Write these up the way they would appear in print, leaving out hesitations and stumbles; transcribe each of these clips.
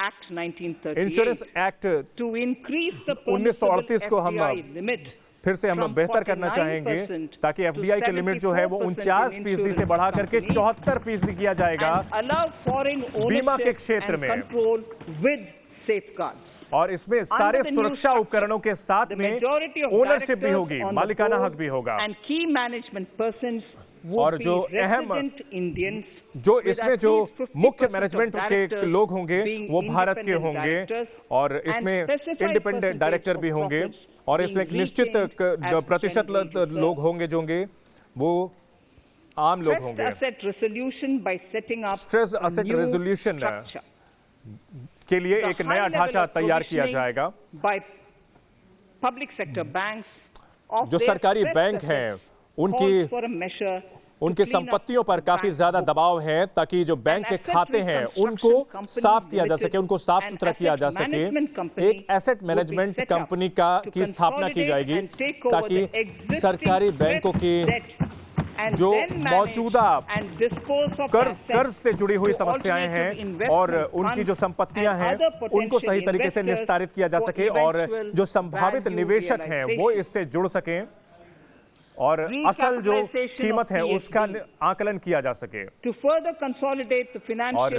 Act 1938 insurance act to increase the 1938 को हम FDI limit फिर से हम बेहतर करना चाहेंगे ताकि एफडीआई की लिमिट जो है वो 49% से बढ़ा करके 74% किया जाएगा बीमा के क्षेत्र में, और इसमें सारे सुरक्षा उपकरणों के साथ में ओनरशिप भी होगी, मालिकाना हक भी होगा। और जो अहम जो इसमें जो मुख्य मैनेजमेंट के लोग होंगे वो भारत के होंगे, और इसमें इंडिपेंडेंट डायरेक्टर भी होंगे, और इसमें एक निश्चित प्रतिशत लोग होंगे जो होंगे वो आम लोग होंगे। स्ट्रेस एसेट रेजोल्यूशन के लिए एक नया ढांचा तैयार किया जाएगा। जो सरकारी बैंक हैं उनकी संपत्तियों पर काफी ज्यादा दबाव है, ताकि जो बैंक के खाते हैं उनको साफ किया जा सके, उनको साफ सुथरा किया जा सके। एक एसेट मैनेजमेंट कंपनी की स्थापना की जाएगी ताकि सरकारी बैंकों की जो मौजूदा कर्ज से जुड़ी हुई समस्याएं हैं और उनकी जो संपत्तियां हैं उनको सही तरीके से निस्तारित किया जा सके, और जो संभावित निवेशक हैं वो इससे जुड़ सकें और असल जो कीमत है उसका आकलन किया जा सके, और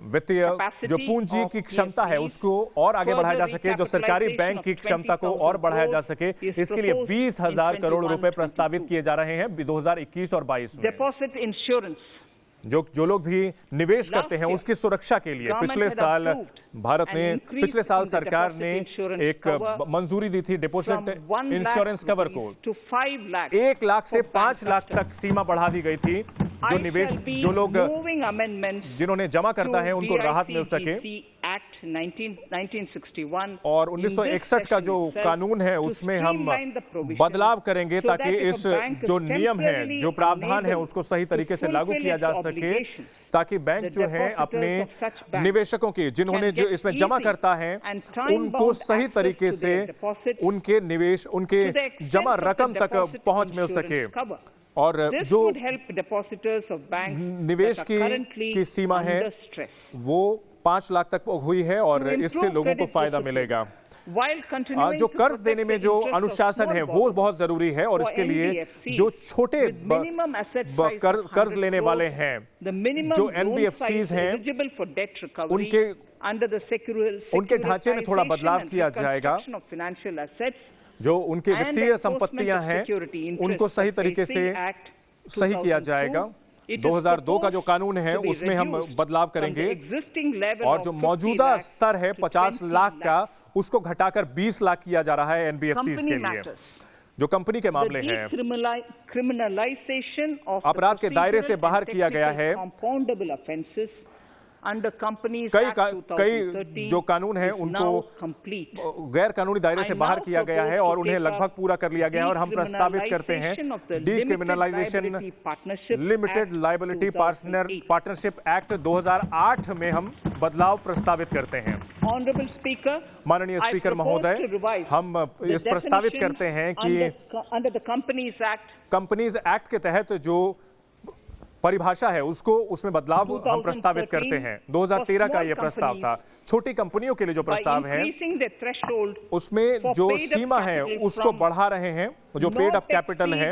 वित्तीय जो पूंजी की क्षमता है उसको और आगे बढ़ाया जा सके, जो सरकारी बैंक की क्षमता को और बढ़ाया जा सके। इसके लिए 20,000 करोड़ रुपए प्रस्तावित किए जा रहे हैं 2021 और 22 में। जो लोग भी निवेश करते हैं उसकी सुरक्षा के लिए पिछले साल सरकार ने एक मंजूरी दी थी डिपॉजिट इंश्योरेंस कवर को 1 लाख से 5 लाख तक सीमा बढ़ा दी गई थी। जो लोग जिन्होंने जमा करता है उनको राहत मिल सके, और 1961 का जो कानून है उसमें हम बदलाव करेंगे ताकि इस जो नियम है, जो प्रावधान है उसको सही तरीके से लागू किया जा सके, ताकि बैंक जो है अपने निवेशकों की जिन्होंने जो इसमें जमा करता है उनको सही तरीके से उनके निवेश, उनके जमा रकम तक पहुंच मिल सके। और जो निवेश की सीमा है वो 5 लाख तक हुई है और इससे लोगों को फायदा मिलेगा। जो कर्ज देने में जो अनुशासन है वो बहुत जरूरी है, और इसके लिए जो छोटे कर्ज लेने वाले हैं, जो एनबीएफसीज हैं, उनके ढांचे में थोड़ा बदलाव किया जाएगा। जो उनकी वित्तीय संपत्तियां हैं उनको सही तरीके से सही किया जाएगा। 2002 का जो कानून है उसमें हम बदलाव करेंगे, और जो मौजूदा स्तर है 50 लाख का उसको घटाकर 20 लाख किया जा रहा है एनबीएफसीज के लिए। जो कंपनी के मामले हैं अपराध के दायरे से बाहर किया गया है। कई जो कानून हैं उनको गैर कानूनी दायरे से बाहर किया गया है और उन्हें लगभग पूरा कर लिया गया है, और हम प्रस्तावित करते हैं decriminalisation limited liability partnership act 2008 में हम बदलाव प्रस्तावित करते हैं। माननीय स्पीकर महोदय, हम इस प्रस्तावित करते हैं कि कंपनीज एक्ट के तहत जो परिभाषा है उसमें बदलाव हम प्रस्तावित करते हैं। 2013 का यह प्रस्ताव था। छोटी कंपनियों के लिए जो प्रस्ताव है उसमें जो सीमा है उसको बढ़ा रहे हैं। जो पेड अप कैपिटल है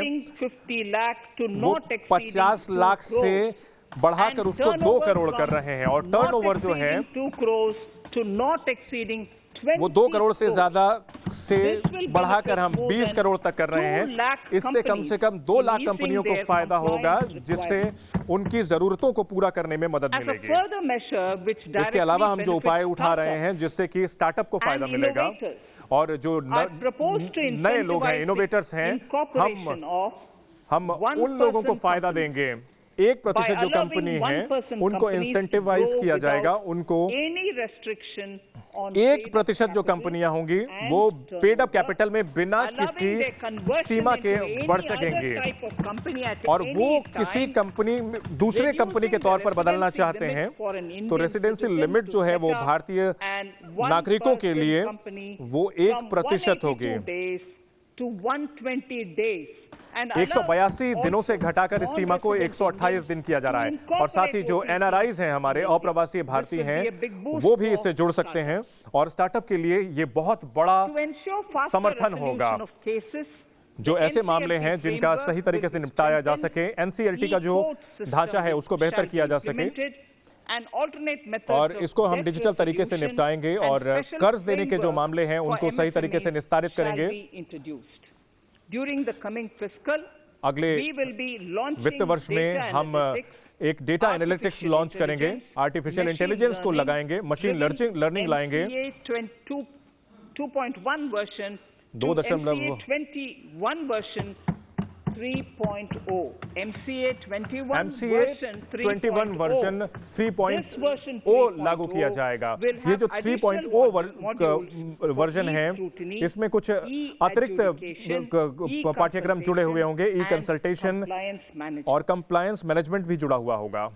वो 50 लाख से बढ़ाकर उसको 2 करोड़ कर रहे हैं, और टर्नओवर जो है वो 2 करोड़ से ज्यादा से बढ़ाकर हम 20 करोड़ तक कर रहे हैं। इससे कम से कम 2 लाख कंपनियों को फायदा होगा, जिससे उनकी जरूरतों को पूरा करने में मदद मिलेगी। इसके अलावा हम जो उपाय उठा रहे हैं जिससे कि स्टार्टअप को फायदा मिलेगा, और जो नए लोग हैं, इनोवेटर्स हैं, हम उन लोगों को फायदा देंगे। 1% जो कंपनी है उनको इंसेंटिवाइज किया जाएगा, उनको 1% जो कंपनियां होंगी वो पेड अप कैपिटल में बिना किसी सीमा के बढ़ सकेंगे, और वो किसी कंपनी दूसरे कंपनी के तौर पर बदलना चाहते हैं तो रेसिडेंशियल लिमिट जो है वो भारतीय नागरिकों के लिए वो 1% होगी। to 120 days. And 182 दिनों से घटाकर इस सीमा को 128 दिन किया जा रहा है। और साथ ही जो NRIs हैं, हमारे अप्रवासी भारतीय हैं, वो भी इससे जुड़ सकते हैं और स्टार्टअप के लिए ये बहुत बड़ा समर्थन होगा। जो ऐसे मामले हैं जिनका सही तरीके से निपटाया जा सके, NCLT का जो ढांचा है उसको बेहतर किया जा सके और इसको हम डिजिटल तरीके से निपटाएंगे और कर्ज देने के जो मामले हैं उनको सही तरीके से निस्तारित करेंगे। अगले वित्त वर्ष में हम एक डेटा एनालिटिक्स लॉन्च करेंगे, आर्टिफिशियल इंटेलिजेंस को लगाएंगे, मशीन लर्निंग लाएंगे, 2.1 वर्जन 2.1 वर्जन 3.0 MCA 21 वर्जन 3.0 लागू किया जाएगा। ये जो 3.0 वर्जन है, इसमें कुछ अतिरिक्त पाठ्यक्रम जुड़े हुए होंगे, ई कंसल्टेशन और कंप्लायंस मैनेजमेंट भी जुड़ा हुआ होगा।